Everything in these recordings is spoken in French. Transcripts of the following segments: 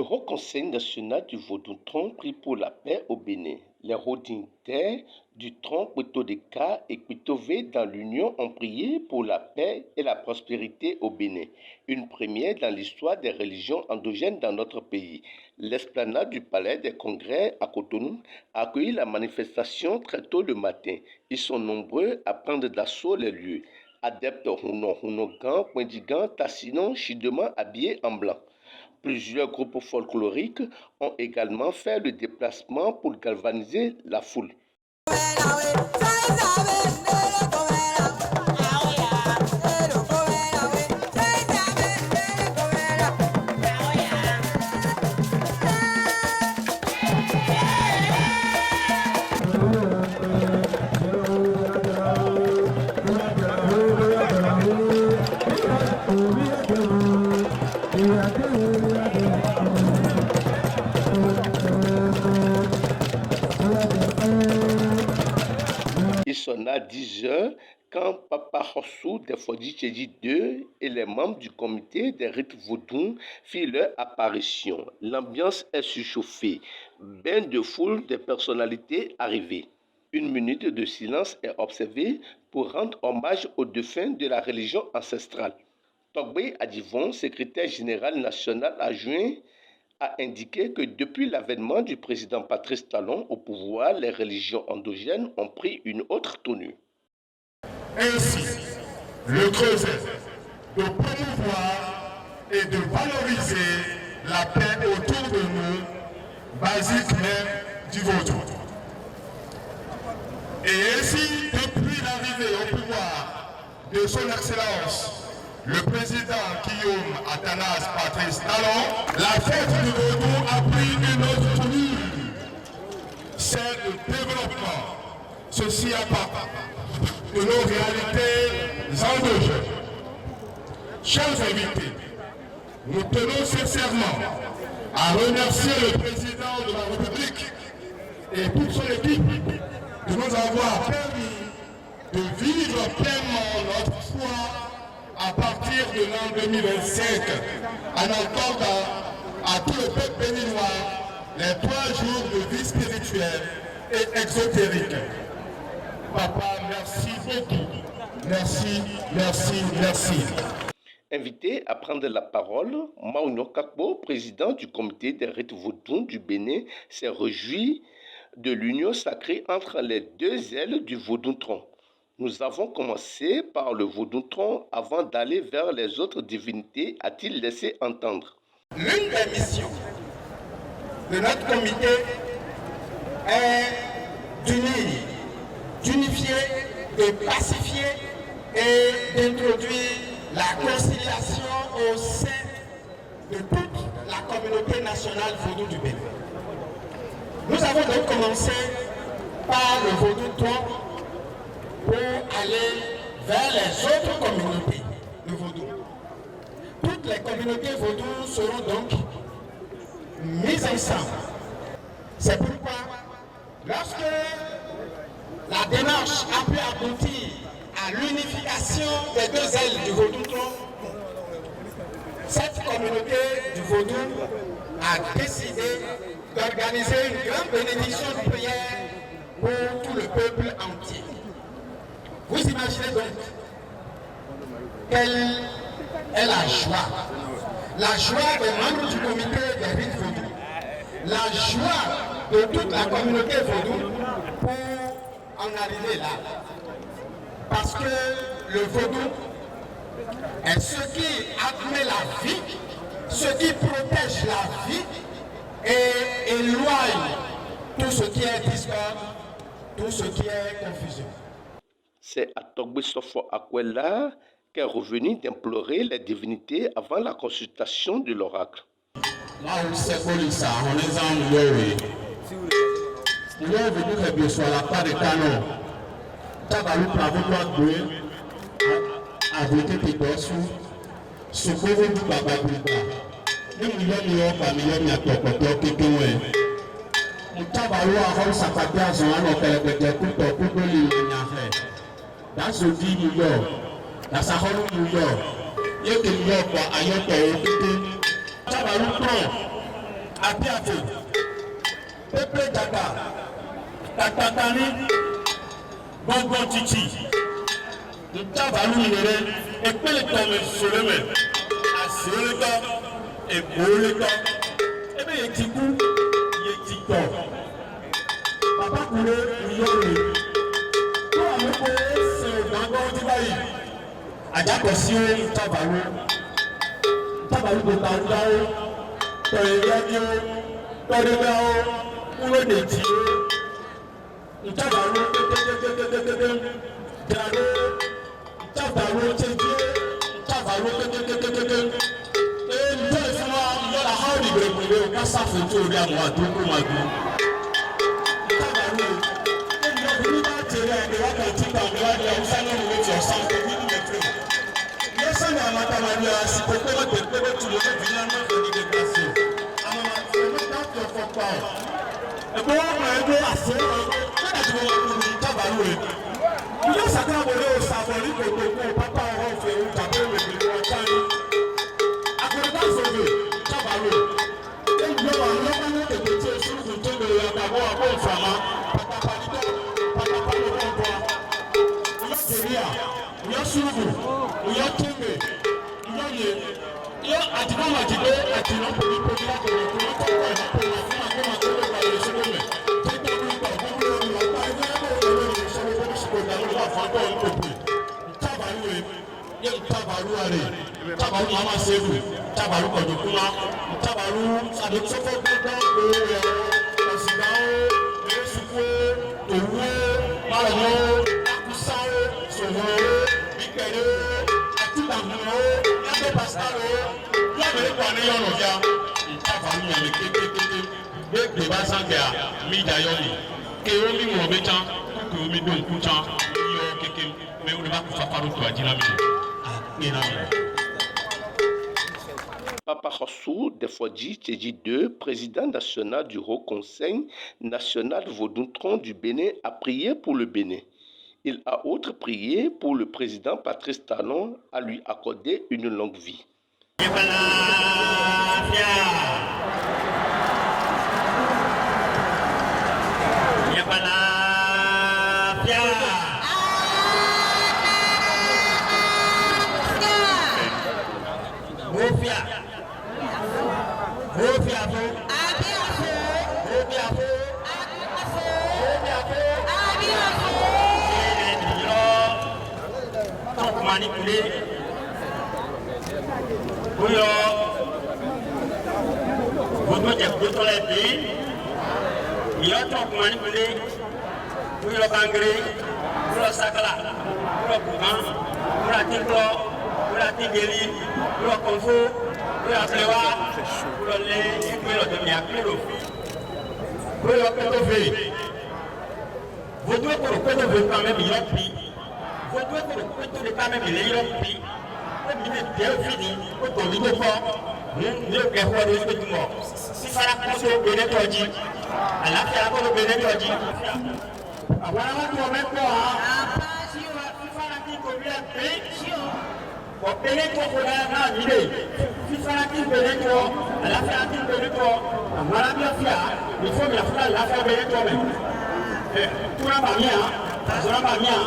Haut Conseil national du Vaudou-Tron prie pour la paix au Bénin. Les rhodiniens du Tron, Puerto-de-Ca et Puerto-V dans l'Union ont prié pour la paix et la prospérité au Bénin. Une première dans l'histoire des religions endogènes dans notre pays. L'esplanade du Palais des Congrès à Cotonou a accueilli la manifestation très tôt le matin. Ils sont nombreux à prendre d'assaut les lieux. Adeptes Hunogan, Wendigan, Tassinon, Chideman habillés en blanc. Plusieurs groupes folkloriques ont également fait le déplacement pour galvaniser la foule. Il sonna 10 heures quand Papa Hossou de Fodji 2 et les membres du comité des rites vaudous firent leur apparition. L'ambiance est surchauffée. Bain de foule de personnalités arrivées. 1 minute de silence est observée pour rendre hommage aux défunts de la religion ancestrale. Togbe Adivon, secrétaire général national adjoint, a indiqué que depuis l'avènement du président Patrice Talon au pouvoir, les religions endogènes ont pris une autre tenue. Ainsi, le creuset de promouvoir et de valoriser la paix autour de nous, basique même du vaudou. Et ainsi, depuis l'arrivée au pouvoir de son Excellence, le président Guillaume Athanase Patrice Talon, la fête du vaudou a pris une autre tournure. C'est le développement. Ceci à part de nos réalités endogènes. Chers invités, nous tenons sincèrement à remercier le président de la République et toute son équipe de nous avoir permis de vivre pleinement notre foi à partir de l'an 2025, en accordant à tout le peuple béninois les 3 jours de vie spirituelle et exotérique. Papa, merci beaucoup. Merci, merci, merci. Invité à prendre la parole, Mauno Kakbo, président du comité des rites vaudous du Bénin, s'est réjoui de l'union sacrée entre les 2 ailes du Vaudou-Tron. Nous avons commencé par le Vaudou-Tron avant d'aller vers les autres divinités, a-t-il laissé entendre. L'une des missions de notre comité est d'unifier, de pacifier et d'introduire la conciliation au sein de toute la communauté nationale vaudou du Bénin. Nous avons donc commencé par le Vaudou-Tron pour aller vers les autres communautés de vaudou. Toutes les communautés vaudou seront donc mises ensemble. C'est pourquoi, lorsque la démarche a pu aboutir à l'unification des 2 ailes du Vaudou-Tron, cette communauté du vaudou a décidé d'organiser une grande bénédiction de prière pour tout le peuple entier. Vous imaginez donc quelle est la joie des membres du comité des rites vaudou, la joie de toute la communauté vaudou pour en arriver là. Parce que le vaudou est ce qui admet la vie, ce qui protège la vie et éloigne tout ce qui est discorde, tout ce qui est confusion. C'est à Togbe Sofo Akwela qu'est revenu d'implorer les divinités avant la consultation de l'oracle. Apiato, Pepe Dada, Tatatani, Bongo Chichi, Ntavalu Yere, et Pelleton Solomon, Asoleka, et Boleka, et bien Yetikou, Yetiko. Papa Koulé, Yori. Pour un peu, c'est Bongo Tibaï. Ajakosio, Ntavalu, Ntavalu de Tandao, Toyedio, Toyegao, Ulo de Tio, Ntavalu, Drado, Ntavalu, Tedie, Ntavalu, et nous faisons la haute de Brûlé, on passe à photo de la moitié pour ma vie. Ntavalu, et nous avons pas tiré un débat quand tu t'en vas, et on s'en est remis sur 100 km. Yes, I'm a Matamania, si tu peux te tu le fais finalement de l'idée. Et bon, on a aidé à faire, on a joué pour le Tabaroué. Il y a certains volets au Savoli que le papa aura fait au Tabou, le Tani. Après ça, sauvé, Tabaroué. Et il y a un homme qui était sur le tour de la Tabo à bon femme, Papa Palito, Papa Palito, il y a Kéria, il y a Soubou, il y a Timé, il y a Adibon Madibé, Adibon Polipodila, il y a Tabaru Mama Sebu, Tabaru Kodukuma, Tabaru Sadetsoko Kodo, Osigao, Mesuko, Towo, Malamo, Akusao, Soho, Bikere, Atibamo, Yame Pascalo, Yame Kwaneyonoja, Tabaru Yame Kekeke, Bebe Basangea, Midayoni, Keomi Mobetan, Kukumi Donkutan, Yo Keke, Meuleba Kufafaru Tuadinami. Papa Khassou Defodji Tchédji II, président national du Haut Conseil national Vaudoutron du Bénin, a prié pour le Bénin. Il a outre prié pour le président Patrice Talon à lui accorder une longue vie. Manipulé, bouillon, vous mettez plutôt les billes, il y a tout manipulé, bouillon bangré, bouillon sacla, bouillon bougan, bouillon tiglo, bouillon tigeli, bouillon konfo, bouillon plewa, bouillon lait, bouillon demi-aclero, bouillon pétové. Vous devez pour le pétové quand même, il y a pris. Vous devez pour le pétové quand même, il y a pris. Il est bien fini, pour ton niveau fort, nous ne pouvons pas le tout mort. Si ça a poussé au Bénin, tu as dit, à la fin, au Bénin, tu as dit. Voilà, tu as même pas. Si ça a dit combien de pays, au Bénin, tu as l'idée. Si ça a dit Bénin, tu as, à la fin, tu as Bénin, tu as. Voilà, bien fier, il faut bien faire la fin Bénin, toi-même. Tout n'a pas bien, ça n'a pas bien.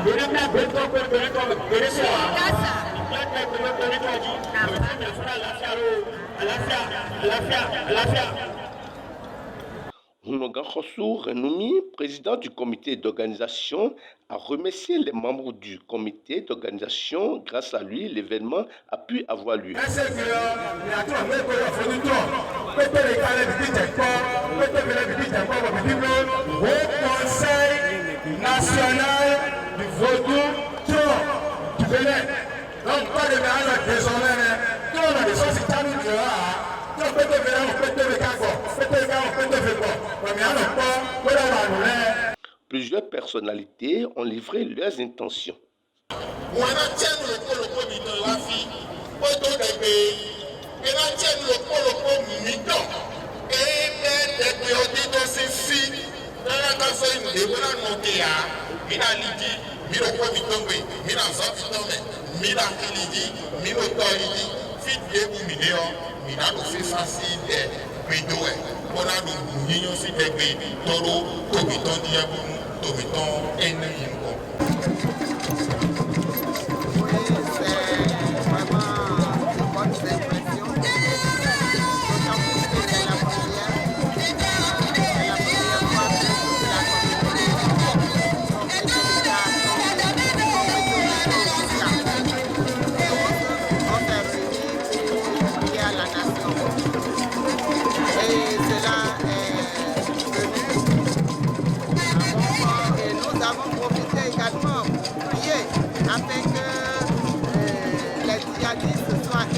Bénin, tu as Bénin, tu as Bénin, tu as Bénin, tu as. Honogan Khassou Renoumi, président du comité d'organisation, a remercié les membres du comité d'organisation. Grâce à lui, l'événement a pu avoir lieu. Conseil national du Vaudou du Bénin. Donc, pas de mélange désormais. Tout le monde est sorti de là. Tout le monde est Plusieurs personnalités ont livré leurs intentions. Pédoé, on a nous unions si des taureaux, tobiton diabou, tobiton ennemi.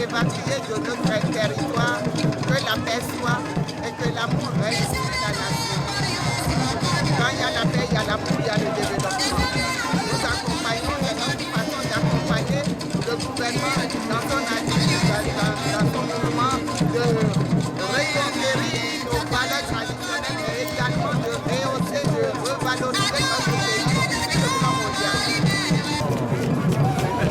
Évacuer de notre territoire, que la paix soit et que l'amour règne sur la nation. Quand il y a la paix, il y a l'amour, il y a le développement. Nous accompagnons, c'est notre façon d'accompagner le gouvernement dans son mouvement de reconquérir nos valeurs traditionnelles et également de rehausser, de revaloriser notre pays sur le plan mondial. Mais